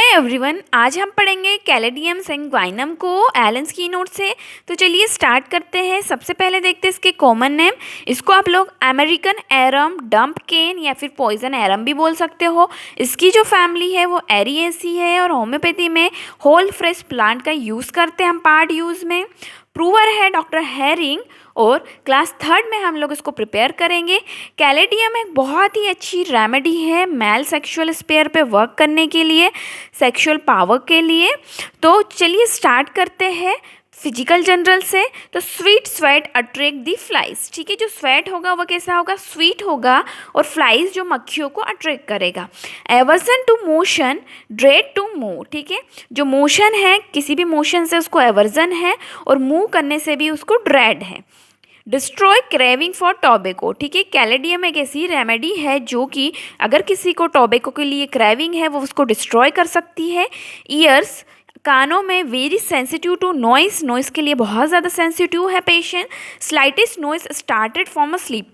Everyone, आज हम पढ़ेंगे कैलेडियम सैंग्वाइनम को एलन्स की नोट से। तो चलिए स्टार्ट करते हैं। सबसे पहले देखते हैं इसके कॉमन नेम। इसको आप लोग अमेरिकन एरम, डंप केन या फिर पॉइजन एरम भी बोल सकते हो। इसकी जो फैमिली है वो एरिएसी है और होम्योपैथी में होल फ्रेश प्लांट का यूज़ करते हैं हम पार्ट यूज़ में। प्रूवर है डॉक्टर हैरिंग और क्लास 3rd में हम लोग इसको प्रिपेयर करेंगे। कैलेडियम एक बहुत ही अच्छी रेमेडी है मेल सेक्सुअल स्पेयर पे वर्क करने के लिए, सेक्सुअल पावर के लिए। तो चलिए स्टार्ट करते हैं फिजिकल जनरल से। तो स्वीट स्वेट अट्रैक्ट दी फ्लाइज। ठीक है, जो स्वेट होगा वो कैसा होगा, स्वीट होगा और फ्लाइज जो मक्खियों को अट्रैक्ट करेगा। Aversion to motion, dread to move. ठीक है, जो मोशन है किसी भी मोशन से उसको एवर्जन है और मूव करने से भी उसको ड्रेड है। Destroy craving for tobacco. ठीक है, कैलेडियम एक ऐसी रेमेडी है जो कि अगर किसी को टोबैको के लिए क्रेविंग है वो उसको डिस्ट्रॉय कर सकती है। ईयर्स, कानों में very sensitive to noise, noise के लिए बहुत ज़्यादा सेंसिटिव है patient. Slightest noise started from a sleep,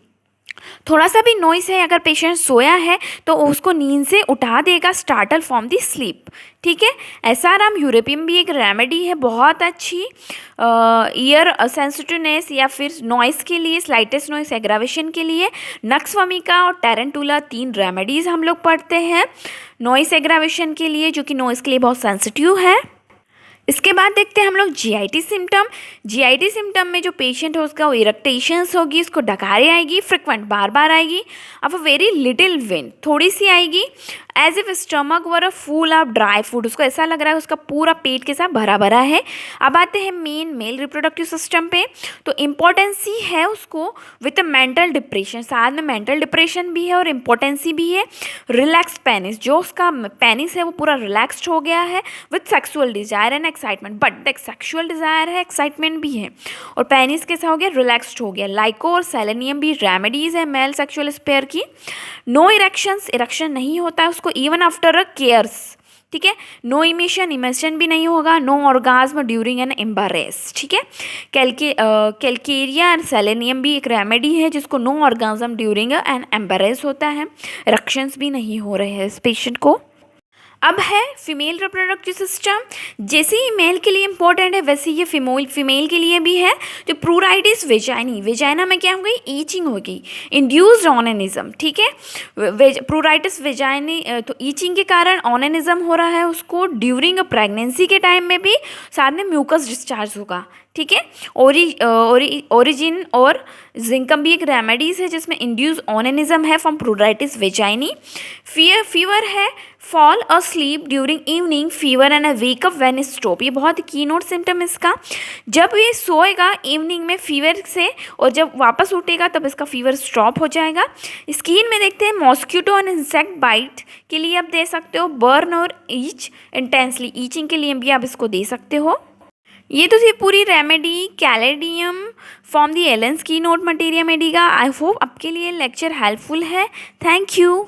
थोड़ा सा भी नॉइस है अगर पेशेंट सोया है तो उसको नींद से उठा देगा, स्टार्टल फ्रॉम दी स्लीप। ठीक है, एसआरएम यूरोपियम भी एक रेमेडी है बहुत अच्छी ईयर सेंसिटिवनेस या फिर नॉइस के लिए, स्लाइटेस्ट नॉइस एग्रावेशन के लिए। नक्स वमिका और टेरेंटुला 3 रेमेडीज़ हम लोग पढ़ते हैं नॉइस एग्रावेशन के लिए, जो कि नॉइस के लिए बहुत सेंसिटिव है। इसके बाद देखते हैं हम लोग जीआईटी सिम्टम। जीआईटी सिम्टम में जो पेशेंट है उसका वो इरेक्टेशंस होगी, उसको डकारी आएगी, फ्रिक्वेंट बार बार आएगी, अब वेरी लिटिल विन, थोड़ी सी आएगी। As if stomach were a full of dry food, उसको ऐसा लग रहा है उसका पूरा पेट के साथ भरा भरा है। अब आते हैं मेन मेल रिप्रोडक्टिव सिस्टम पे। तो इम्पोर्टेंसी है उसको विथ मेंटल डिप्रेशन, साथ में मेंटल डिप्रेशन भी है और इम्पोर्टेंसी भी है। रिलैक्स पेनिस, जो उसका पेनिस है वो पूरा रिलैक्सड हो गया है with sexual desire and excitement. But देख, सेक्सुअल डिजायर है, एक्साइटमेंट भी है और पेनिस कैसा हो गया, रिलैक्सड हो गया। लाइको और सेलेनियम भी रेमेडीज है मेल सेक्सुअल स्पेयर की। नो इरेक्शंस, इरेक्शन नहीं होता है उसको इवन आफ्टर अ केयर्स। ठीक है, नो इमिशन, इमिशन भी नहीं होगा। No orgasm during an embrace. ठीक है, कैलकेरिया एंड सेलेनियम भी एक रेमेडी है जिसको नो ऑर्गाज्म ड्यूरिंग एन एम्बारेस होता है, इरेक्शंस भी नहीं हो रहे हैं इस पेशेंट को। अब है फीमेल रिप्रोडक्टिव सिस्टम। जैसे ही मेल के लिए इंपॉर्टेंट है वैसे ये फीमेल के लिए भी है। जो प्रूराइटिस वेजाइनी, वेजाइना में क्या हो गई, ईचिंग हो गई, इंड्यूस्ड ऑनेनिज्म। ठीक है, प्रूराइटिस वेजाइनी, तो ईचिंग के कारण ऑनेनिज्म हो रहा है उसको। ड्यूरिंग प्रेगनेंसी के टाइम में भी साथ में म्यूकस डिस्चार्ज होगा। ठीक है, ओरिजिन और जिंकम भी एक रेमेडीज है जिसमें इंड्यूस ऑनेनिज्म है फ्रॉम प्रूराइटिस वेजाइनी। फीवर है, फॉल और sleep during evening, fever and wake up when stop. ये बहुत की नोट सिम्टम इसका, जब ये सोएगा इवनिंग में फीवर से और जब वापस उठेगा तब इसका फीवर स्टॉप हो जाएगा। स्किन में देखते हैं मॉस्किटो एंड इंसेक्ट बाइट के लिए आप दे सकते हो, बर्न और ईच इंटेंसली, ईचिंग के लिए भी आप इसको दे सकते हो। ये तो थी पूरी remedy caladium from the Allen's keynote materia medica. I hope आपके लिए लेक्चर हेल्पफुल है। Thank you.